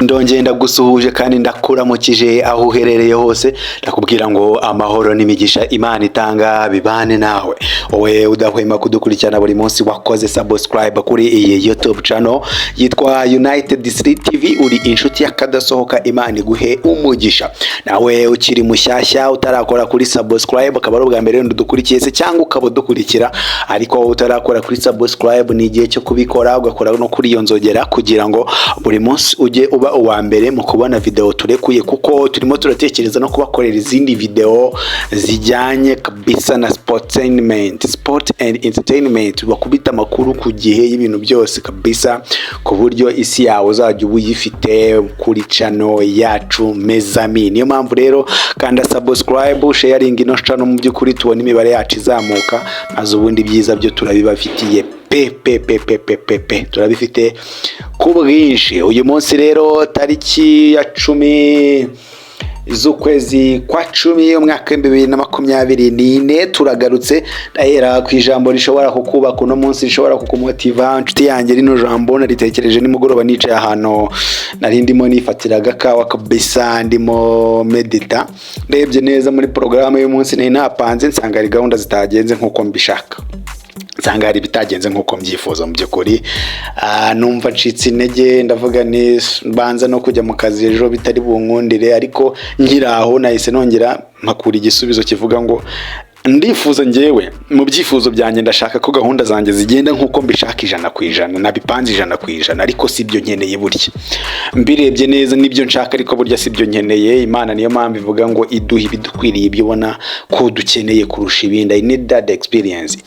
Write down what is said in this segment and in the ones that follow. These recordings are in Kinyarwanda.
ndongeye ndagusuhuje kandi ndakuramukije aho uherereye hose, ndakubwira ngo amahoro n'imigisha Imana itanga bibane nawe. Wowe udahwema kudukurikirana buri munsi, wakoze subscribe kuri iyi YouTube channel yitwa United District TV, uri inshuti yakadasohoka, Imana iguhe umugisha. Nawe ukiri mushyashya utarakora kuri subscribe, akaba ari ubwa mbere ndudukurikiye se cyangwa ukabodukurikira, ariko utarakora kuri subscribe ni igihe cyo kubikora, ugakora no kuri iyo nzogera kugira ngo buri munsi ujye uba uwa mbere mu kubona video turekuye, kuko turimo turatekereza no kubakorera izindi video zijyanye kabisa na sport and entertainment, bakubita makuru ku gihe y'ibintu byose kabisa, ku buryo isi yawe uzajya ubuyifite kuri channel yacu Mezami. Niyo mpamvu rero kanda subscribe, sharing ino channel, mu by'ukuri tubona imibare yacu izamuka, maze ubundi byiza byo turabibafitiye turabifite ku bwinshi. Uyu munsi rero tariki ya 10 z'ukwezi kwa 10 umwaka 2024 turagarutse, ndahera ku ijambo rishobora kukubaka uno munsi, rishobora kukumotiva. Nshuti yanjye, rino jambo naritekereje nimugoroba nicaye ahantu nari ndimo nifatira agakawa kabisa, ndimo medita, ndebye neza muri programme y'uyu munsi nari napanze, nsanga ari gahunda zitagenze nkuko mbishaka, nsanga hari bitagenze nkuko mbyifuza. Mu by'ukuri numva ncitse intege, ndavuga ni banza no kujya mu kazi ejo bitari bunkundire, ariko nkiraho nahise nongera mpakura igisubizo kivuga ngo ndifuza njyewe mu byifuzo byanjye, ndashaka ko gahunda zanjye zigenda nkuko mbishaka 100%, nabipanze 100%, ariko sibyo nkeneye. Burya mbirebye neza nibyo nshaka, ariko burya sibyo nkeneye. Imana niyo mpamvu ivuga ngo iduha ibidukwiriye ibyo ubona ko dukeneye kurusha ibindi. I need that experience.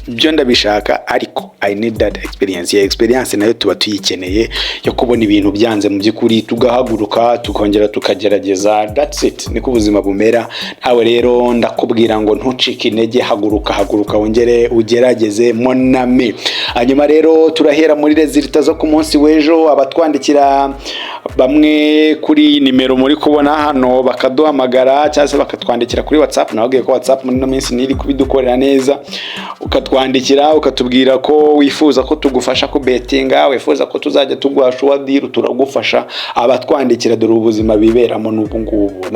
Byo ndabishaka, ariko I need that experience. Ya experience nayo tuba tuyikeneye, yo kubona ibintu byanze mu by'ukuri tugahaguruka tukongera tukagerageza. That's it, niko ubuzima bumera. Nawe rero ndakubwira ngo ntucike intege, haguruka wongere ugerageze monami. Hanyuma rero turahera muri resulta zo ku munsi w'ejo. Abatwandikira bamwe kuri nimero muri kubona hano bakaduhamagara cyangwa se bakatwandikira kuri WhatsApp, nababwiye ko WhatsApp muri no minsi niri kubidukorera neza, ukatwandikira ukatubwira ko wifuza ko tugufasha ku bettinga, wifuza ko tuzajya tugwasha uwadiru, turagufasha. Abatwandikira dore ubuzima biberamo n'ubu ngubu,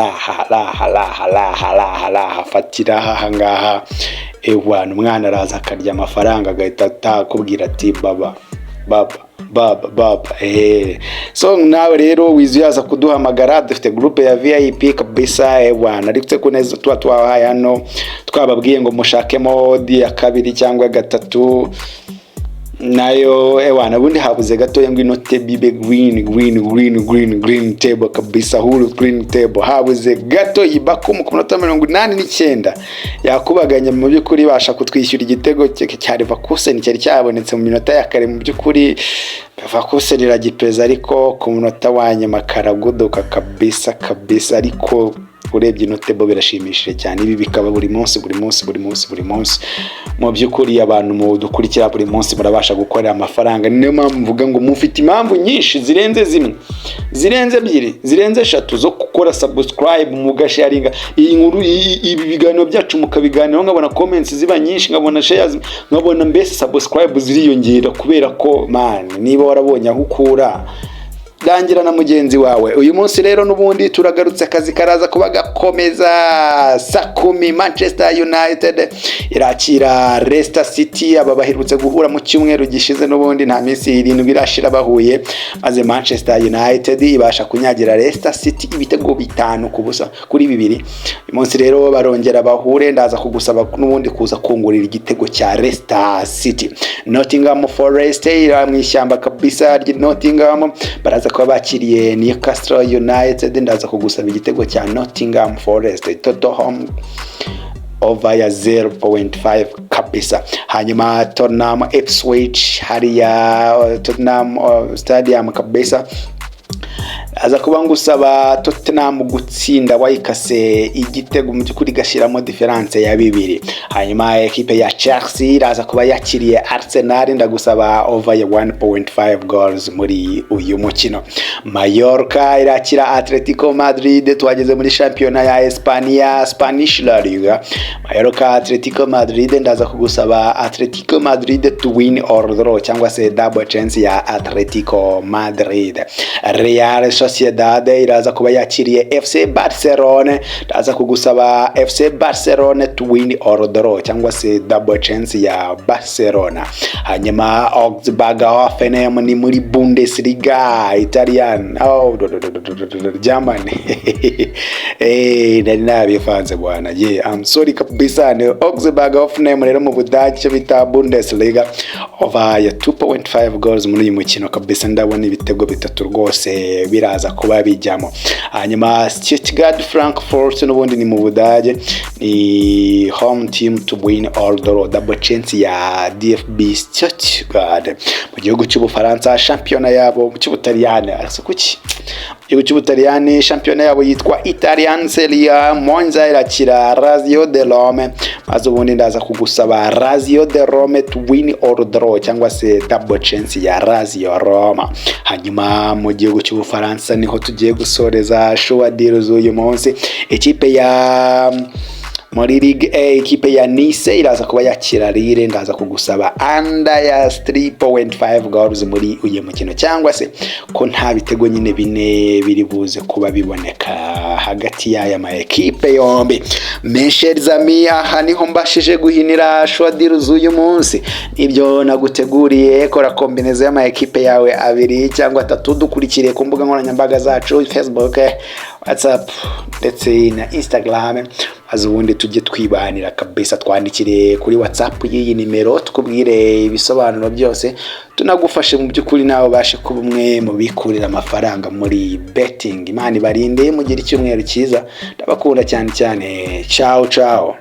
fatira aha ngaha ewana, umwana araza akarya amafaranga agahita atakubwira ati baba. So nawe rero wizuyaza kuduhamagara, dufite group ya VIP kabisa ewana, ariko ko neza twahaye hano twababwiye ngo mushake mode ya kabiri cyangwa gatatu, nayo ewana bundi habuze gato ngo inote bibe green table kabisa, hulu green table habuze gato ibako mu 89 yakubaganya. Mu by'ukuri basha kutwishyura igitego cya Leverkusen cyari cyabonetse mu minota ya kare. Mu by'ukuri Leverkusen iragipeza, ariko ku munota wa nyuma karagudoka kabisa, ariko urebye inote bo birashimishije cyane. Ibi bikaba buri munsi. Mu by'ukuri abantu mu dukurikira buri munsi murabasha gukorera amafaranga. Niyo mpamvu mvuga ngo mufite impamvu nyinshi zirenze zimwe, zirenze ebyiri, zirenze 3 zo gukora subscribe, mugasharinga iyi nkuru, ibi biganiro byacu mukabiganiraho, nkabona comments ziba nyinshi, nkabona shares, nkabona mbese subscribe ziriyongera, kubera ko man, niba warabonye aho ukura dangira na mugenzi wawe. Uyu munsi rero nubundi turagarutse, akazi karaza kuba gakomeza. Saa 10 Manchester United irakira Leicester City. Aba baherutse guhura mu cyumweru gishize, nubundi nta minsi 7 irashira bahuye, maze Manchester United ibasha kunyagira Leicester City ibitego 5-2 kuri 2. Uyu munsi rero barongera bahure, ndaza kugusaba nubundi kuza kungurira igitego cya Leicester City. Nottingham Forest iramwishyamba kabisa rya Nottingham, baraza kwa bakiriye Newcastle United, ndaza kugusaba igitego cya Nottingham Forest. Tottenham over ya 0.5 kabisa. Hanyuma Tottenham Ipswich hariya Tottenham Stadium kabisa, aza kuba ngusaba Tottenham gutsinda wayikase igitego mu cyukuri gashiramo difference ya 2. Hanyuma ekipe ya Chelsea iraza kuba yakiriye Arsenal, ndagusaba over ya 1.5 goals muri uyu mukino. Mallorca irakira Atletico Madrid. Twageze muri championnat ya Espanya, Spanish La Liga. Mallorca Atletico Madrid, ndaza kugusaba Atletico Madrid to win or draw, cyangwa se double chance ya Atletico Madrid. Real Sociedad iraza kuba yakiriye FC Barcelona. Ndaza kugusaba FC Barcelona to win or draw cyangwa se double chance ya Barcelona. Hanyuma Augsburg Hoffenheim ni muri Bundesliga Italian. German. Nari nabifanze bwana. I'm sorry kabisa. Augsburg Hoffenheim rero mu Budage bita Bundesliga over 2.5 goals muri uyu mukino kabisa. Ndabona ibitego bitatu rwose biraza kuba bijyamo. Hanyuma Stuttgart Frankfurt n'ubundi ni mu Budage, ni home team to win or draw double chance ya DFB Stuttgart. Mu gihugu cy'Ubufaransa shampiyona yabo mu cy'Ubutaliyani kuki igihugu cy'Ubutaliyani shampiyona yabo yitwa Italian Serie A. Monza irakira Lazio de Rome, maze ubundi ndaza kugusaba Lazio de Rome to win or draw cyangwa se double chance ya Lazio Roma. Hanyuma mu gihugu cy'Ubufaransa niho tugiye gusoreza show deal z'uyu munsi. Ikipe ya muri Ligue A, ikipe ya Nice iraza kuba yakira Lille. Ndaza kugusaba under ya 3.5 goals muri uyu mukino, cyangwa se ko nta bitego nyine bine biri buze kuba biboneka hagati y'aya ma ekipe yombi. Mes amis, aha niho mbashije guhinira show deal z'uyu munsi. Ibyo naguteguriye, kora kombineze y'ama ekipe yawe abiri cyangwa atatu, dukurikire ku mbuga nkoranyambaga zacu Facebook, WhatsApp ndetse na Instagram. Maze ubundi tujye twibanira kabisa, twandikire kuri WhatsApp y'iyi nimero tukubwire ibisobanuro byose, tunagufashe mu by'ukuri nawe bashe kuba umwe mu bikurira amafaranga muri betting. Imana ibarinde, mugire icyumweru cyiza, ndabakunda cyane cyane. Ciao ciao.